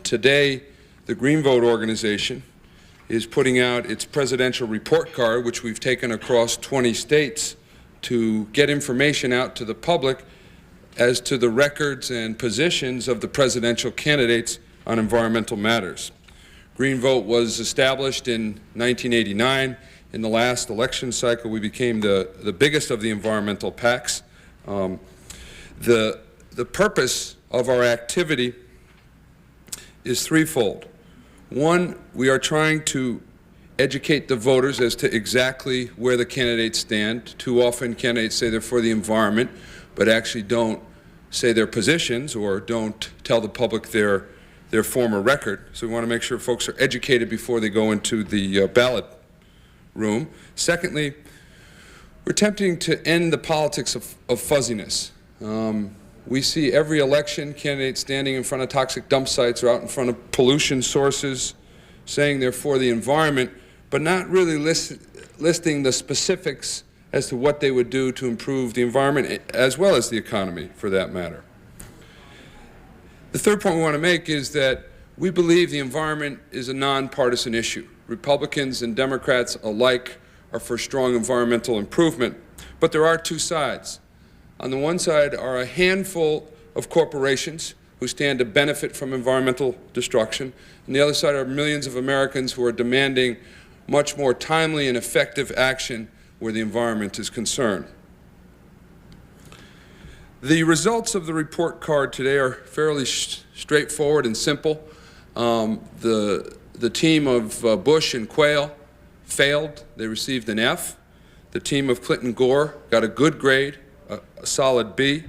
Today, the GreenVote organization is putting out its presidential report card, which we've taken across 20 states to get information out to the public as to the records and positions of the presidential candidates on environmental matters. GreenVote was established in 1989. In the last election cycle, we became the biggest of the environmental PACs. The purpose of our activity is threefold. One, we are trying to educate the voters as to exactly where the candidates stand. Too often candidates say they're for the environment, but actually don't say their positions or don't tell the public their former record. So we want to make sure folks are educated before they go into the ballot room. Secondly, we're attempting to end the politics of fuzziness. We see every election candidates standing in front of toxic dump sites or out in front of pollution sources saying they're for the environment, but not really listing the specifics as to what they would do to improve the environment as well as the economy, for that matter. The third point we want to make is that we believe the environment is a nonpartisan issue. Republicans and Democrats alike are for strong environmental improvement, but there are two sides. On the one side are a handful of corporations who stand to benefit from environmental destruction. On the other side are millions of Americans who are demanding much more timely and effective action where the environment is concerned. The results of the report card today are fairly straightforward and simple. The team of Bush and Quayle failed. They received an F. The team of Clinton-Gore got a good grade, a solid B.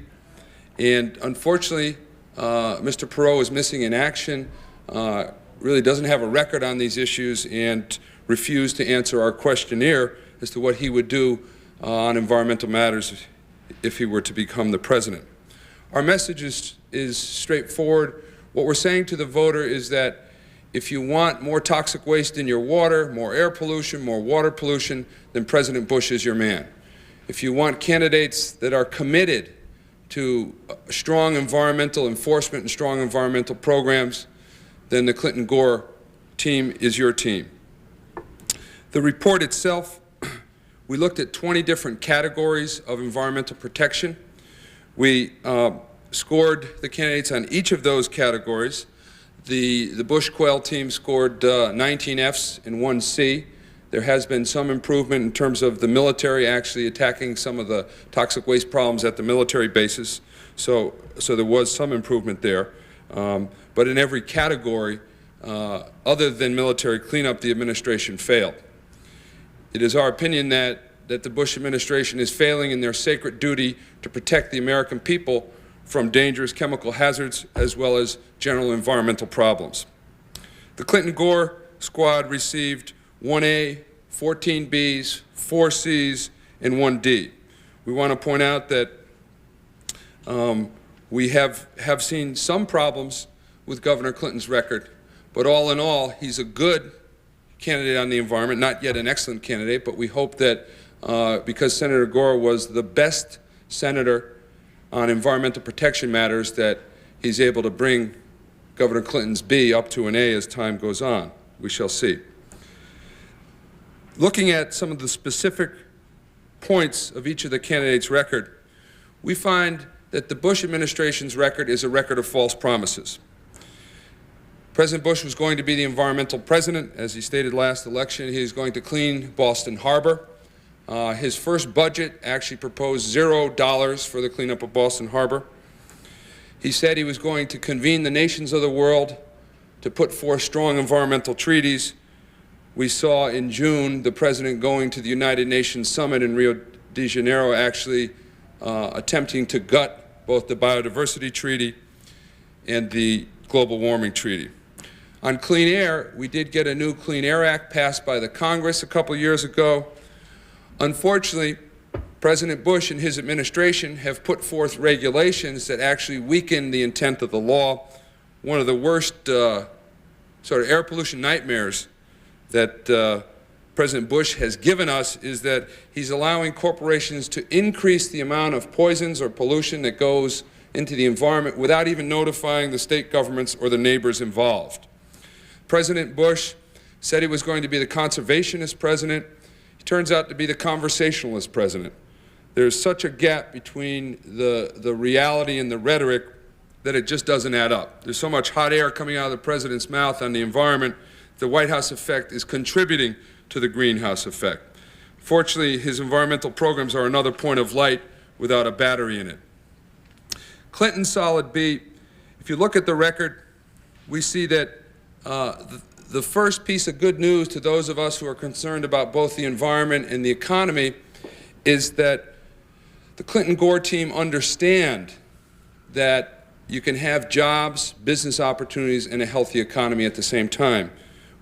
And unfortunately, Mr. Perot is missing in action, really doesn't have a record on these issues, and refused to answer our questionnaire as to what he would do on environmental matters if he were to become the president. Our message is straightforward. What we're saying to the voter is that if you want more toxic waste in your water, more air pollution, more water pollution, then President Bush is your man. If you want candidates that are committed to strong environmental enforcement and strong environmental programs, then the Clinton-Gore team is your team. The report itself, we looked at 20 different categories of environmental protection. We scored the candidates on each of those categories. The Bush-Quayle team scored 19 Fs and 1 C. There has been some improvement in terms of the military actually attacking some of the toxic waste problems at the military bases. So there was some improvement there. But in every category, other than military cleanup, the administration failed. It is our opinion that the Bush administration is failing in their sacred duty to protect the American people from dangerous chemical hazards as well as general environmental problems. The Clinton-Gore squad received 1A, 14 Bs, 4 Cs, and 1 D. We want to point out that we have seen some problems with Governor Clinton's record, but all in all, he's a good candidate on the environment, not yet an excellent candidate, but we hope that because Senator Gore was the best senator on environmental protection matters, that he's able to bring Governor Clinton's B up to an A as time goes on. We shall see. Looking at some of the specific points of each of the candidates' record, we find that the Bush administration's record is a record of false promises. President Bush was going to be the environmental president. As he stated last election, he was going to clean Boston Harbor. His first budget actually proposed $0 for the cleanup of Boston Harbor. He said he was going to convene the nations of the world to put forth strong environmental treaties. We saw in June the president going to the United Nations Summit in Rio de Janeiro actually attempting to gut both the Biodiversity Treaty and the Global Warming Treaty. On clean air, we did get a new Clean Air Act passed by the Congress a couple years ago. Unfortunately, President Bush and his administration have put forth regulations that actually weaken the intent of the law. One of the worst sort of air pollution nightmares that President Bush has given us is that he's allowing corporations to increase the amount of poisons or pollution that goes into the environment without even notifying the state governments or the neighbors involved. President Bush said he was going to be the conservationist president. He turns out to be the conversationalist president. There's such a gap between the reality and the rhetoric that it just doesn't add up. There's so much hot air coming out of the president's mouth on the environment. The White House effect is contributing to the greenhouse effect. Fortunately, his environmental programs are another point of light without a battery in it. Clinton solid B, if you look at the record, we see that the first piece of good news to those of us who are concerned about both the environment and the economy is that the Clinton-Gore team understand that you can have jobs, business opportunities, and a healthy economy at the same time.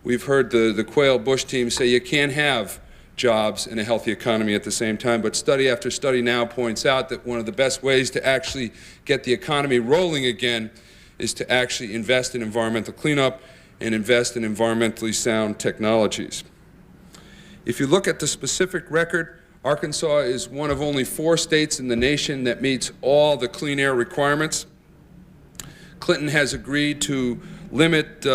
We've heard the Quayle-Bush team say you can't have jobs and a healthy economy at the same time, but study after study now points out that one of the best ways to actually get the economy rolling again is to actually invest in environmental cleanup and invest in environmentally sound technologies. If you look at the specific record, Arkansas is one of only 4 states in the nation that meets all the clean air requirements. Clinton has agreed to limit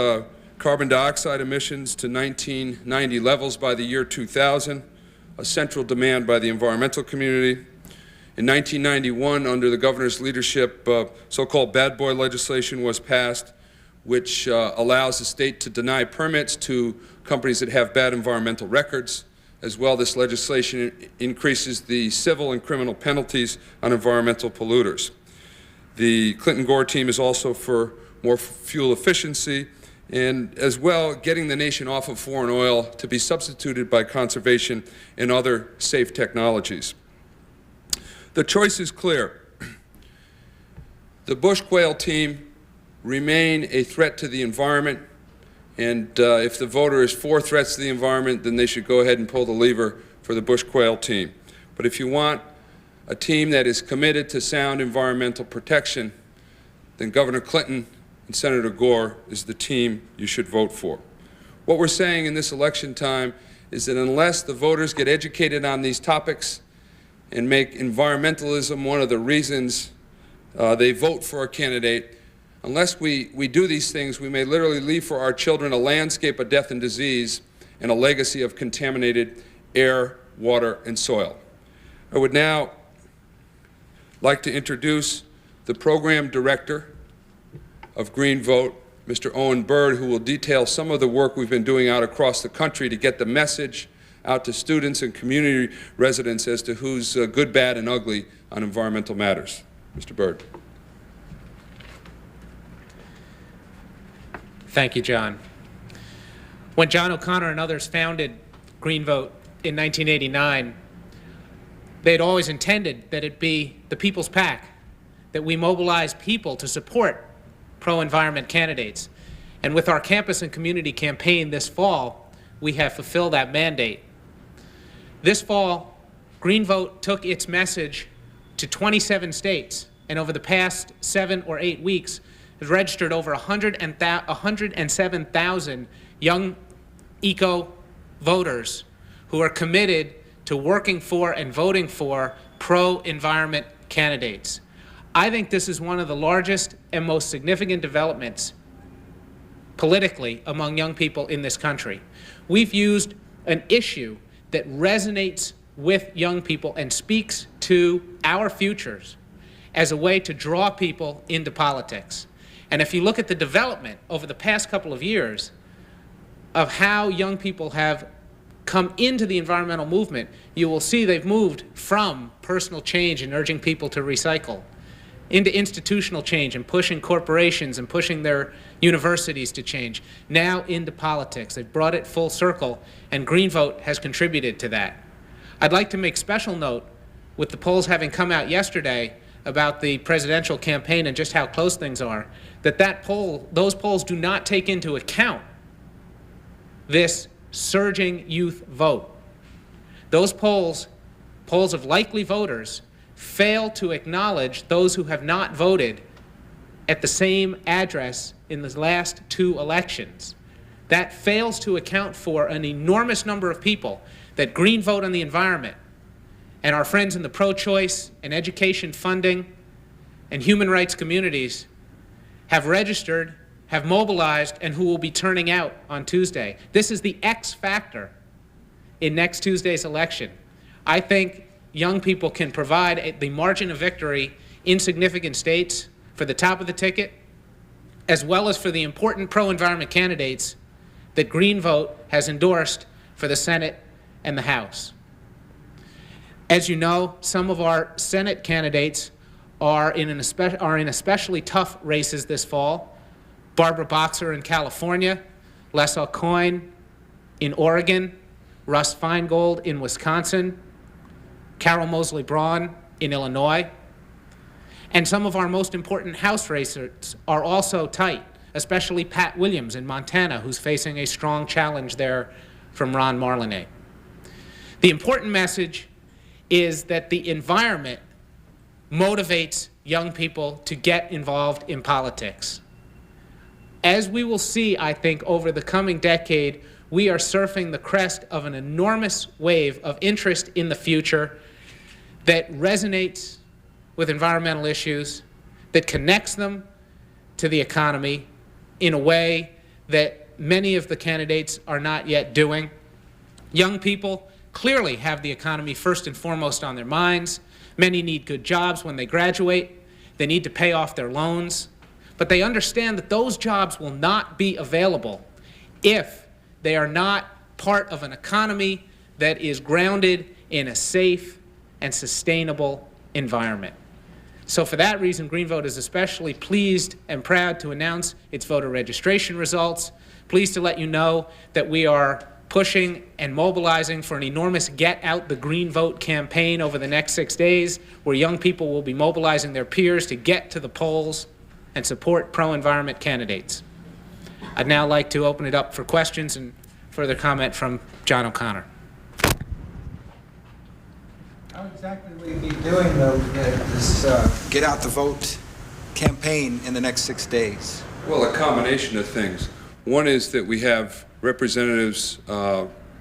carbon dioxide emissions to 1990 levels by the year 2000, a central demand by the environmental community. In 1991, under the governor's leadership, so-called bad boy legislation was passed, which allows the state to deny permits to companies that have bad environmental records. As well, this legislation increases the civil and criminal penalties on environmental polluters. The Clinton-Gore team is also for more fuel efficiency and as well getting the nation off of foreign oil to be substituted by conservation and other safe technologies. The choice is clear. The Bush-Quayle team remain a threat to the environment, and if the voter is for threats to the environment, then they should go ahead and pull the lever for the Bush-Quayle team. But if you want a team that is committed to sound environmental protection, then Governor Clinton and Senator Gore is the team you should vote for. What we're saying in this election time is that unless the voters get educated on these topics and make environmentalism one of the reasons they vote for a candidate, unless we do these things, we may literally leave for our children a landscape of death and disease and a legacy of contaminated air, water, and soil. I would now like to introduce the program director of GreenVote, Mr. Owen Byrd, who will detail some of the work we've been doing out across the country to get the message out to students and community residents as to who's good, bad, and ugly on environmental matters. Mr. Byrd. Thank you, John. When John O'Connor and others founded GreenVote in 1989, they'd always intended that it be the people's PAC, that we mobilize people to support pro-environment candidates. And with our campus and community campaign this fall, we have fulfilled that mandate. This fall, GreenVote took its message to 27 states, and over the past 7 or 8 weeks, has registered over 107,000 young eco-voters who are committed to working for and voting for pro-environment candidates. I think this is one of the largest and most significant developments politically among young people in this country. We've used an issue that resonates with young people and speaks to our futures as a way to draw people into politics. And if you look at the development over the past couple of years of how young people have come into the environmental movement, you will see they've moved from personal change and urging people to recycle into institutional change and pushing corporations and pushing their universities to change, now into politics. They've brought it full circle, and GreenVote has contributed to that. I'd like to make special note, with the polls having come out yesterday about the presidential campaign and just how close things are, that those polls do not take into account this surging youth vote. Those polls of likely voters, fail to acknowledge those who have not voted at the same address in the last 2 elections. That fails to account for an enormous number of people that GreenVote on the environment and our friends in the pro-choice and education funding and human rights communities have registered, have mobilized, and who will be turning out on Tuesday. This is the X factor in next Tuesday's election. I think young people can provide the margin of victory in significant states for the top of the ticket, as well as for the important pro-environment candidates that GreenVote has endorsed for the Senate and the House. As you know, some of our Senate candidates are in especially tough races this fall. Barbara Boxer in California, Les Aucoin in Oregon, Russ Feingold in Wisconsin, Carol Mosley Braun in Illinois. And some of our most important House races are also tight, especially Pat Williams in Montana, who's facing a strong challenge there from Ron Marlenet. The important message is that the environment motivates young people to get involved in politics. As we will see, I think, over the coming decade, we are surfing the crest of an enormous wave of interest in the future that resonates with environmental issues, that connects them to the economy in a way that many of the candidates are not yet doing. Young people clearly have the economy first and foremost on their minds. Many need good jobs when they graduate. They need to pay off their loans. But they understand that those jobs will not be available if they are not part of an economy that is grounded in a safe and sustainable environment. So for that reason, GreenVote is especially pleased and proud to announce its voter registration results. Pleased to let you know that we are pushing and mobilizing for an enormous Get Out the Green Vote campaign over the next 6 days, where young people will be mobilizing their peers to get to the polls and support pro-environment candidates. I'd now like to open it up for questions and further comment from John O'Connor. How exactly will you be doing, though, this Get Out the Vote campaign in the next 6 days? Well, a combination of things. One is that we have representatives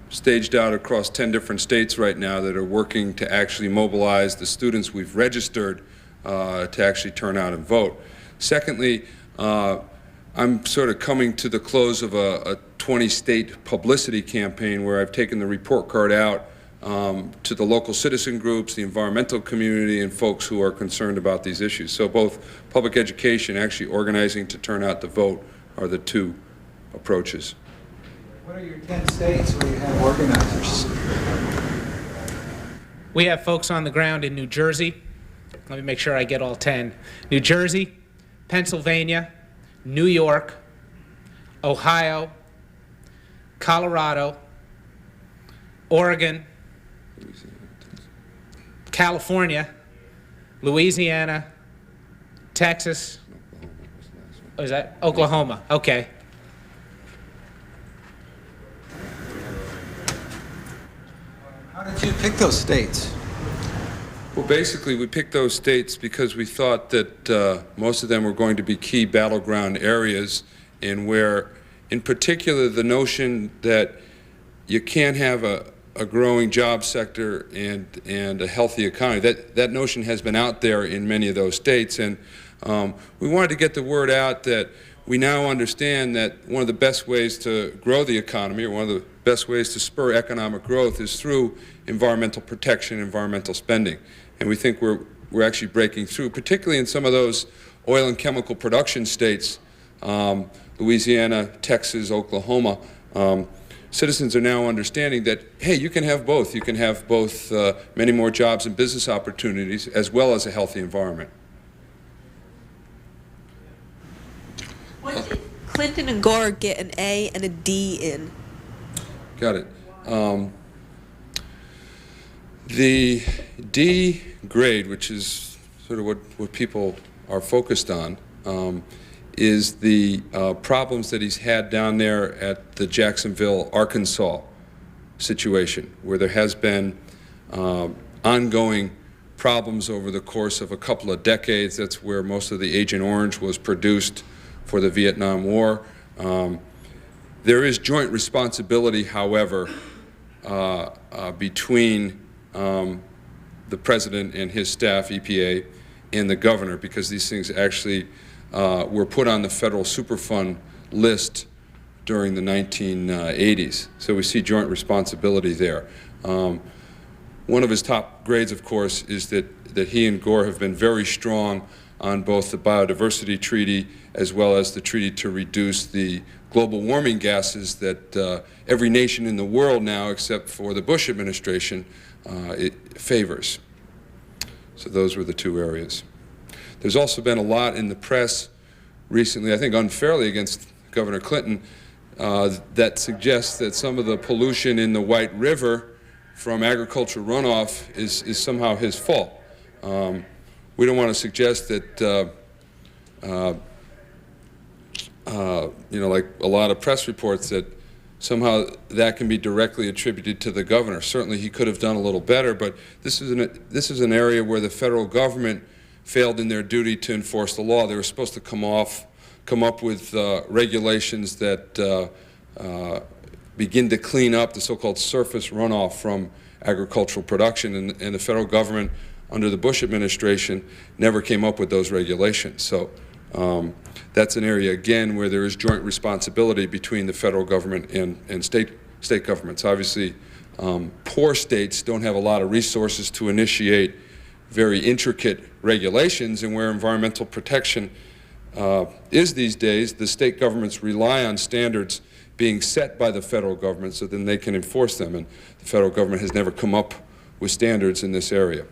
staged out across 10 different states right now that are working to actually mobilize the students we've registered to actually turn out and vote. Secondly, I'm sort of coming to the close of a 20-state publicity campaign where I've taken the report card out to the local citizen groups, the environmental community, and folks who are concerned about these issues. So both public education, actually organizing to turn out to vote, are the two approaches. What are your 10 states where you have organizers? We have folks on the ground in New Jersey. Let me make sure I get all 10. New Jersey, Pennsylvania, New York, Ohio, Colorado, Oregon, California, Louisiana, Texas. Oh, is that Oklahoma? Okay. How did you pick those states? Well, basically, we picked those states because we thought that most of them were going to be key battleground areas, and where, in particular, the notion that you can't have a growing job sector and a healthy economy, that notion has been out there in many of those states, and we wanted to get the word out that we now understand that one of the best ways to grow the economy, or one of the best ways to spur economic growth, is through environmental protection, environmental spending. And we think we're actually breaking through, particularly in some of those oil and chemical production states, Louisiana, Texas, Oklahoma. Citizens are now understanding that, hey, you can have both. You can have both many more jobs and business opportunities, as well as a healthy environment. What did Clinton and Gore get an A and a D in? Got it. The D grade, which is sort of what people are focused on, is the problems that he's had down there at the Jacksonville, Arkansas situation, where there has been ongoing problems over the course of a couple of decades. That's where most of the Agent Orange was produced for the Vietnam War. There is joint responsibility, however, between the President and his staff, EPA, and the governor, because these things actually were put on the federal Superfund list during the 1980s. So we see joint responsibility there. One of his top grades, of course, is that he and Gore have been very strong on both the biodiversity treaty as well as the treaty to reduce the global warming gases that every nation in the world now, except for the Bush administration, it favors. So those were the two areas. There's also been a lot in the press recently, I think unfairly against Governor Clinton, that suggests that some of the pollution in the White River from agricultural runoff is somehow his fault. We don't want to suggest that, like a lot of press reports, that somehow that can be directly attributed to the governor. Certainly he could have done a little better, but this is an area where the federal government failed in their duty to enforce the law. They were supposed to come up with regulations that begin to clean up the so-called surface runoff from agricultural production, and the federal government under the Bush administration never came up with those regulations. So that's an area, again, where there is joint responsibility between the federal government and state governments. Obviously, poor states don't have a lot of resources to initiate very intricate regulations, and where environmental protection is these days, the state governments rely on standards being set by the federal government so then they can enforce them, and the federal government has never come up with standards in this area.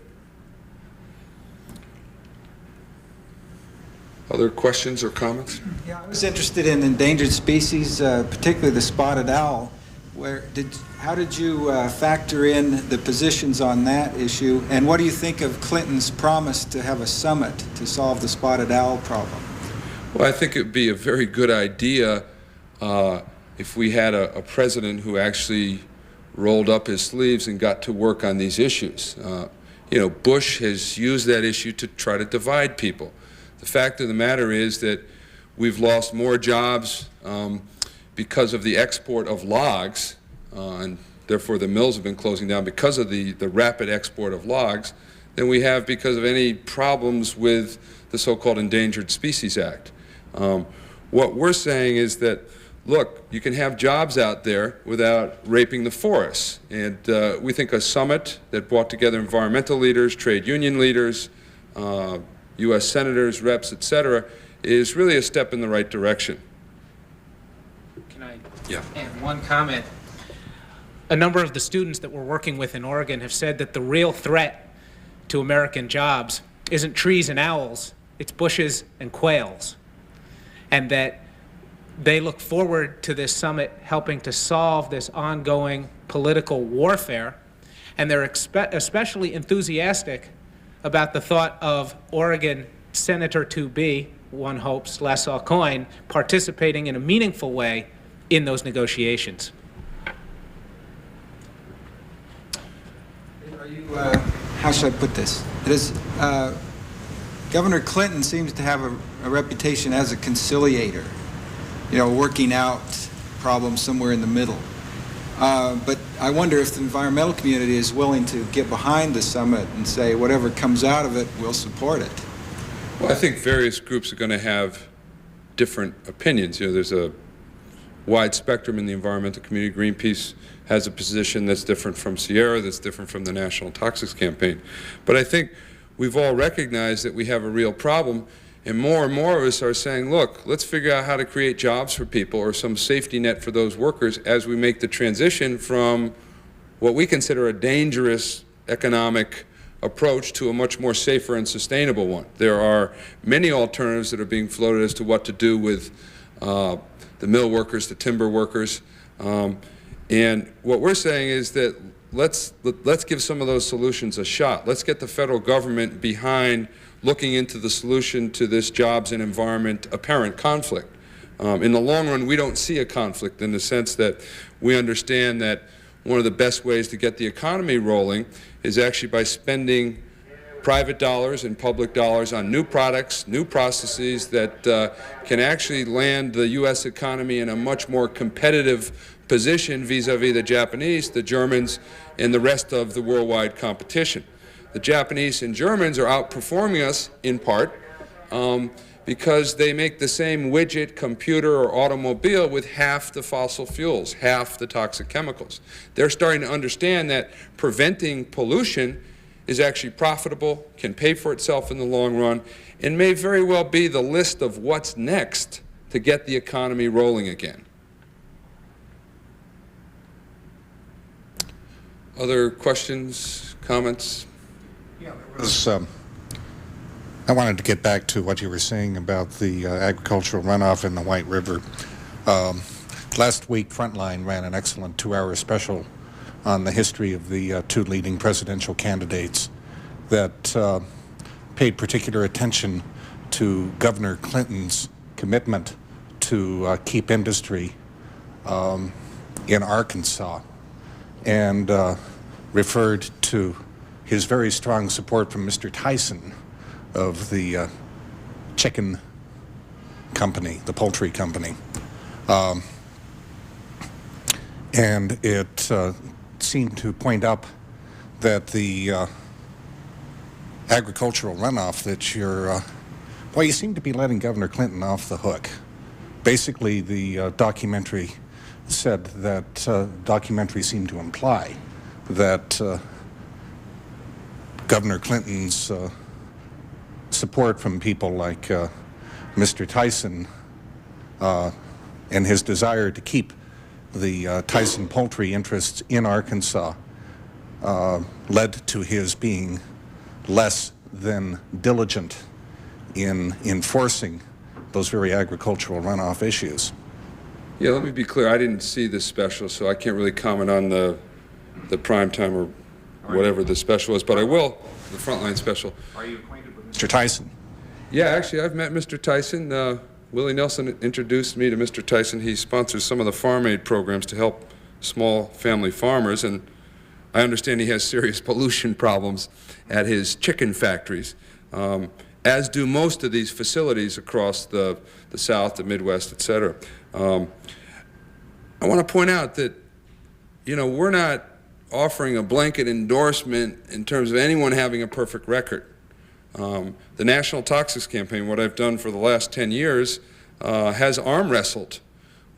Other questions or comments? Yeah, I was interested in endangered species, particularly the spotted owl. How did you factor in the positions on that issue, and what do you think of Clinton's promise to have a summit to solve the spotted owl problem? Well, I think it would be a very good idea if we had a president who actually rolled up his sleeves and got to work on these issues. Bush has used that issue to try to divide people. The fact of the matter is that we've lost more jobs because of the export of logs, and therefore the mills have been closing down because of the rapid export of logs, than we have because of any problems with the so-called Endangered Species Act. What we're saying is that, look, you can have jobs out there without raping the forests. And we think a summit that brought together environmental leaders, trade union leaders, U.S. senators, reps, etc., is really a step in the right direction. Can I Yeah. add one comment? A number of the students that we're working with in Oregon have said that the real threat to American jobs isn't trees and owls, it's bushes and quails. And that they look forward to this summit helping to solve this ongoing political warfare, and they're especially enthusiastic about the thought of Oregon Senator 2B, one hopes, last saw coin, participating in a meaningful way in those negotiations. Are you, how should I put this? Governor Clinton seems to have a reputation as a conciliator, working out problems somewhere in the middle. But I wonder if the environmental community is willing to get behind the summit and say whatever comes out of it, we'll support it. Well, I think various groups are going to have different opinions. There's a wide spectrum in the environmental community. Greenpeace has a position that's different from Sierra, that's different from the National Toxics Campaign. But I think we've all recognized that we have a real problem, and more of us are saying, look, let's figure out how to create jobs for people or some safety net for those workers as we make the transition from what we consider a dangerous economic approach to a much more safer and sustainable one. There are many alternatives that are being floated as to what to do with the mill workers, the timber workers, and what we're saying is that let's give some of those solutions a shot. Let's get the federal government behind looking into the solution to this jobs and environment apparent conflict. In the long run, we don't see a conflict in the sense that we understand that one of the best ways to get the economy rolling is actually by spending private dollars and public dollars on new products, new processes that can actually land the U.S. economy in a much more competitive position vis-a-vis the Japanese, the Germans, and the rest of the worldwide competition. The Japanese and Germans are outperforming us in part because they make the same widget, computer, or automobile with half the fossil fuels, half the toxic chemicals. They're starting to understand that preventing pollution is actually profitable, can pay for itself in the long run, and may very well be the list of what's next to get the economy rolling again. Other questions, comments? Yeah, there was, I wanted to get back to what you were saying about the agricultural runoff in the White River. Last week, Frontline ran an excellent 2-hour special on the history of the two leading presidential candidates that paid particular attention to Governor Clinton's commitment to keep industry in Arkansas, and referred to his very strong support from Mr. Tyson of the chicken company, the poultry company. And it seemed to point up that the agricultural runoff that you're, well, you seem to be letting Governor Clinton off the hook. Basically, the documentary said that, documentary seemed to imply that Governor Clinton's support from people like Mr. Tyson and his desire to keep the Tyson poultry interests in Arkansas led to his being less than diligent in enforcing those very agricultural runoff issues. Yeah, let me be clear. I didn't see this special, so I can't really comment on the prime time or whatever the special is, but I will, the Frontline special. Are you acquainted with Mr. Tyson? Yeah, actually, I've met Mr. Tyson. Willie Nelson introduced me to Mr. Tyson. He sponsors some of the farm aid programs to help small family farmers, and I understand he has serious pollution problems at his chicken factories, as do most of these facilities across the South, the Midwest, et cetera. I want to point out that, you know, we're not offering a blanket endorsement in terms of anyone having a perfect record. The National Toxics Campaign, what I've done for the last 10 years, has arm wrestled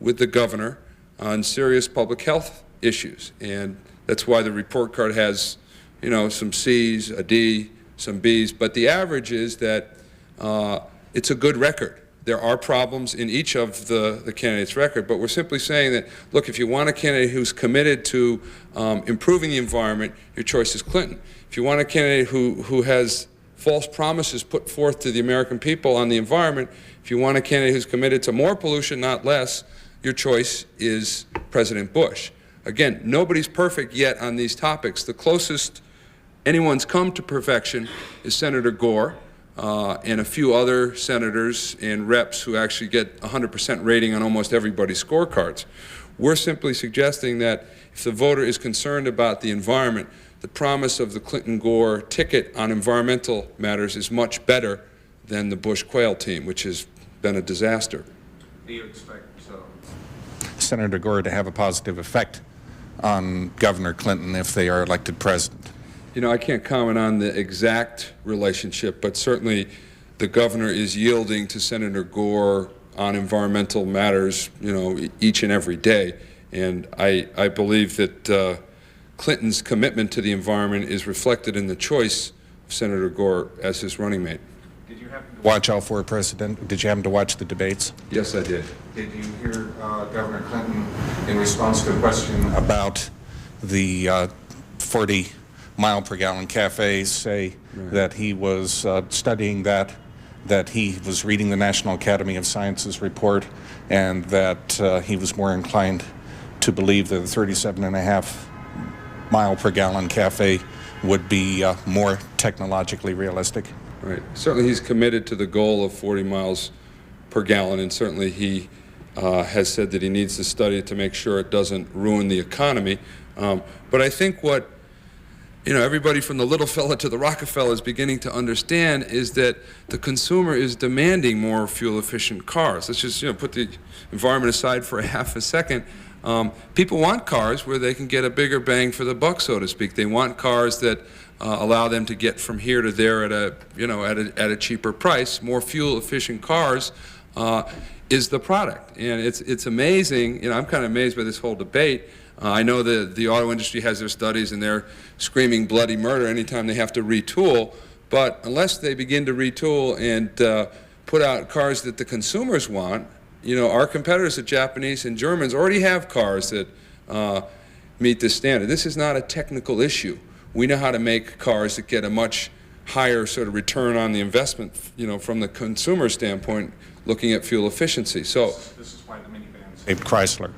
with the governor on serious public health issues. And that's why the report card has, you know, some C's, a D, some B's. But the average is that it's a good record. There are problems in each of the candidates' record, but we're simply saying that, look, if you want a candidate who's committed to improving the environment, your choice is Clinton. If you want a candidate who has false promises put forth to the American people on the environment, if you want a candidate who's committed to more pollution, not less, your choice is President Bush. Again, nobody's perfect yet on these topics. The closest anyone's come to perfection is Senator Gore, and a few other senators and reps who actually get 100% rating on almost everybody's scorecards. We're simply suggesting that if the voter is concerned about the environment, the promise of the Clinton-Gore ticket on environmental matters is much better than the Bush-Quayle team, which has been a disaster. Do you expect Senator Gore to have a positive effect on Governor Clinton if they are elected president? You know, I can't comment on the exact relationship, but certainly the governor is yielding to Senator Gore on environmental matters, you know, each and every day. And I believe that Clinton's commitment to the environment is reflected in the choice of Senator Gore as his running mate. Did you happen to watch all four president? Did you happen to watch the debates? Yes, I did. Did you hear Governor Clinton in response to a question about the 40-mile-per-gallon cafes say that he was studying that he was reading the National Academy of Sciences report, and that he was more inclined to believe that a 37.5-mile-per-gallon cafe would be more technologically realistic? Right. Certainly he's committed to the goal of 40 miles per gallon, and certainly he has said that he needs to study it to make sure it doesn't ruin the economy. But I think what everybody from the little fella to the Rockefeller is beginning to understand is that the consumer is demanding more fuel-efficient cars. Let's just put the environment aside for a half a second. People want cars where they can get a bigger bang for the buck, so to speak. They want cars that allow them to get from here to there at a cheaper price. More fuel-efficient cars is the product, and it's amazing. I'm kind of amazed by this whole debate. I know the auto industry has their studies, and they're screaming bloody murder anytime they have to retool. But unless they begin to retool and put out cars that the consumers want, our competitors, the Japanese and Germans, already have cars that meet this standard. This is not a technical issue. We know how to make cars that get a much higher sort of return on the investment, from the consumer standpoint, looking at fuel efficiency. So this is why the minivan saved Chrysler.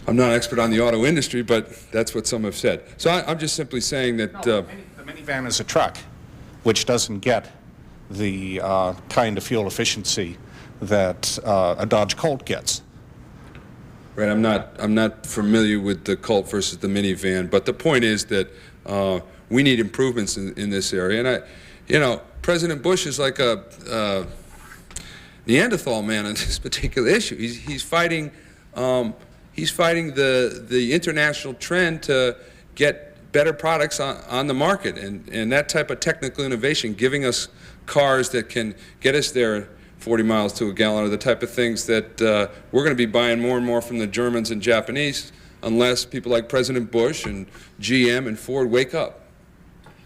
I'm not an expert on the auto industry, but that's what some have said. So I'm just simply saying that The minivan is a truck, which doesn't get the kind of fuel efficiency that a Dodge Colt gets. right. I'm not familiar with the Colt versus the minivan, but the point is that we need improvements in this area. And President Bush is like a Neanderthal man on this particular issue. He's fighting. He's fighting the international trend to get better products on the market, and that type of technical innovation, giving us cars that can get us there 40 miles to a gallon, are the type of things that we're going to be buying more and more from the Germans and Japanese, unless people like President Bush and GM and Ford wake up.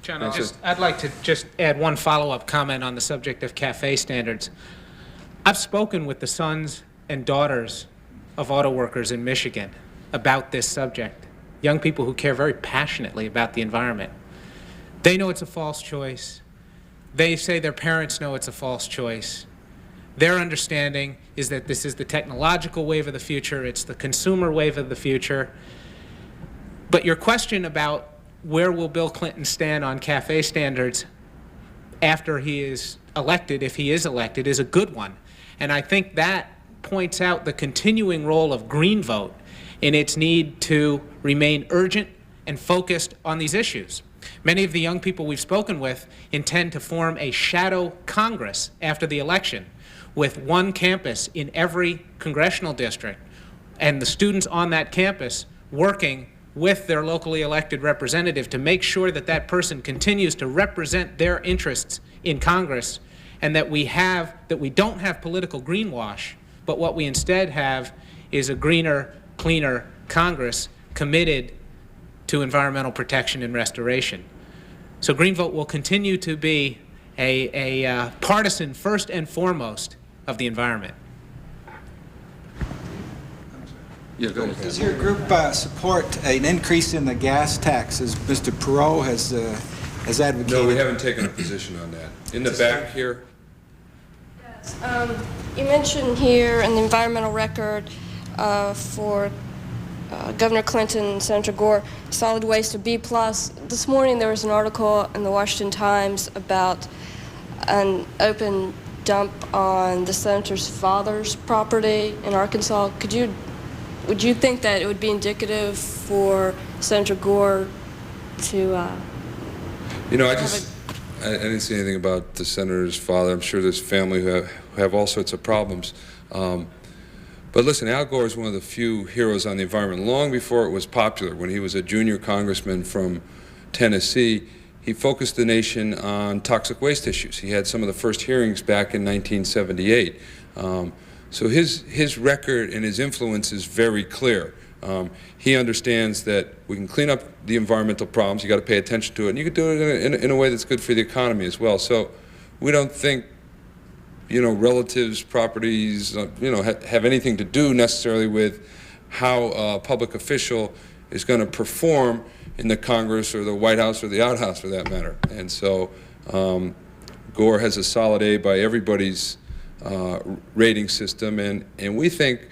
John, I'd like to just add one follow-up comment on the subject of CAFE standards. I've spoken with the sons and daughters of auto workers in Michigan about this subject, young people who care very passionately about the environment. They know it's a false choice. They say their parents know it's a false choice. Their understanding is that this is the technological wave of the future, it's the consumer wave of the future. But your question about where will Bill Clinton stand on CAFE standards after he is elected, if he is elected, is a good one. And I think that points out the continuing role of GreenVote in its need to remain urgent and focused on these issues. Many of the young people we've spoken with intend to form a shadow Congress after the election, with one campus in every congressional district, and the students on that campus working with their locally elected representative to make sure that that person continues to represent their interests in Congress, and that we don't have political greenwash, but what we instead have is a greener, cleaner Congress committed to environmental protection and restoration. So GreenVote will continue to be a partisan first and foremost of the environment. Yeah, go ahead. Does your group support an increase in the gas tax, as Mr. Perot has advocated? No, we haven't taken a position on that. In the back here. You mentioned here in the environmental record for Governor Clinton and Senator Gore, solid waste of B+. This morning there was an article in the Washington Times about an open dump on the senator's father's property in Arkansas. Would you think that it would be indicative for Senator Gore to I didn't see anything about the senator's father. I'm sure there's family who have all sorts of problems. But listen, Al Gore is one of the few heroes on the environment. Long before it was popular, when he was a junior congressman from Tennessee, he focused the nation on toxic waste issues. He had some of the first hearings back in 1978. So his record and his influence is very clear. He understands that we can clean up the environmental problems. You got to pay attention to it, and you can do it in a way that's good for the economy as well. So we don't think, relatives, properties, have anything to do necessarily with how a public official is going to perform in the Congress or the White House or the outhouse, for that matter. And so Gore has a solid A by everybody's rating system, and we think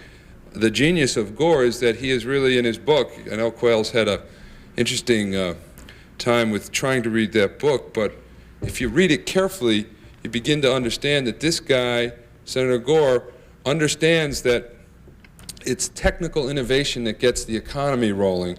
the genius of Gore is that he is really, in his book, I know Quayle's had a interesting time with trying to read that book, but if you read it carefully, you begin to understand that this guy, Senator Gore, understands that it's technical innovation that gets the economy rolling.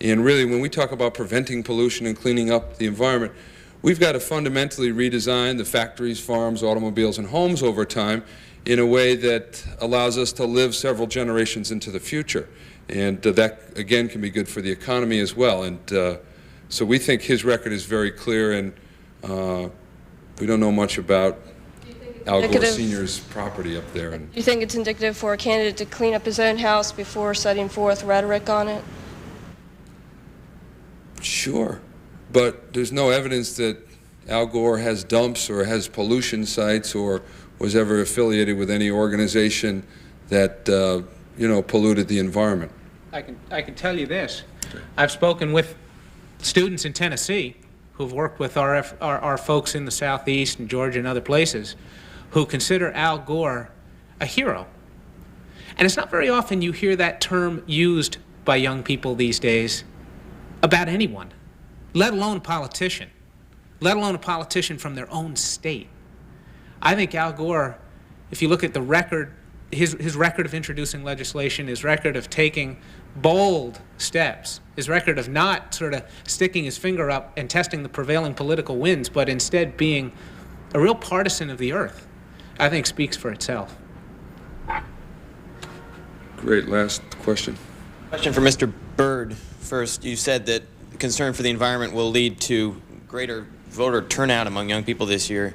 And really, when we talk about preventing pollution and cleaning up the environment, we've got to fundamentally redesign the factories, farms, automobiles, and homes over time in a way that allows us to live several generations into the future. And that, again, can be good for the economy as well. And so we think his record is very clear, and we don't know much about Al Gore Sr.'s property up there. And Do you think it's indicative for a candidate to clean up his own house before setting forth rhetoric on it? sure, but there's no evidence that Al Gore has dumps or has pollution sites or was ever affiliated with any organization that polluted the environment. I can tell you this. I've spoken with students in Tennessee who've worked with our folks in the Southeast and Georgia and other places who consider Al Gore a hero. And it's not very often you hear that term used by young people these days about anyone, let alone a politician from their own state. I think Al Gore, if you look at the record, his record of introducing legislation, his record of taking bold steps, his record of not sort of sticking his finger up and testing the prevailing political winds, but instead being a real partisan of the earth, I think speaks for itself. Great. Last question. Question for Mr. Byrd. First, you said that concern for the environment will lead to greater voter turnout among young people this year.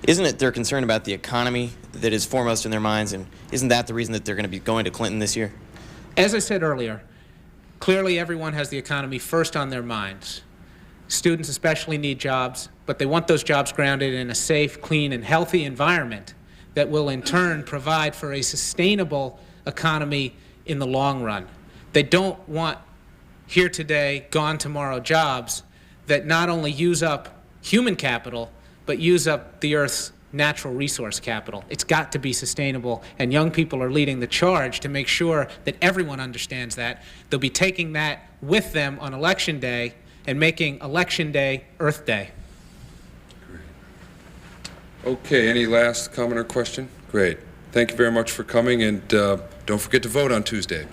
Isn't it their concern about the economy that is foremost in their minds, and isn't that the reason that they're going to be going to Clinton this year? As I said earlier, clearly everyone has the economy first on their minds. Students especially need jobs, but they want those jobs grounded in a safe, clean, and healthy environment that will in turn provide for a sustainable economy in the long run. They don't want here today, gone tomorrow jobs that not only use up human capital, but use up the Earth's natural resource capital. It's got to be sustainable, and young people are leading the charge to make sure that everyone understands that. They'll be taking that with them on Election Day and making Election Day Earth Day. Great. Okay, any last comment or question? Great. Thank you very much for coming, and don't forget to vote on Tuesday.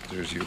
There's you.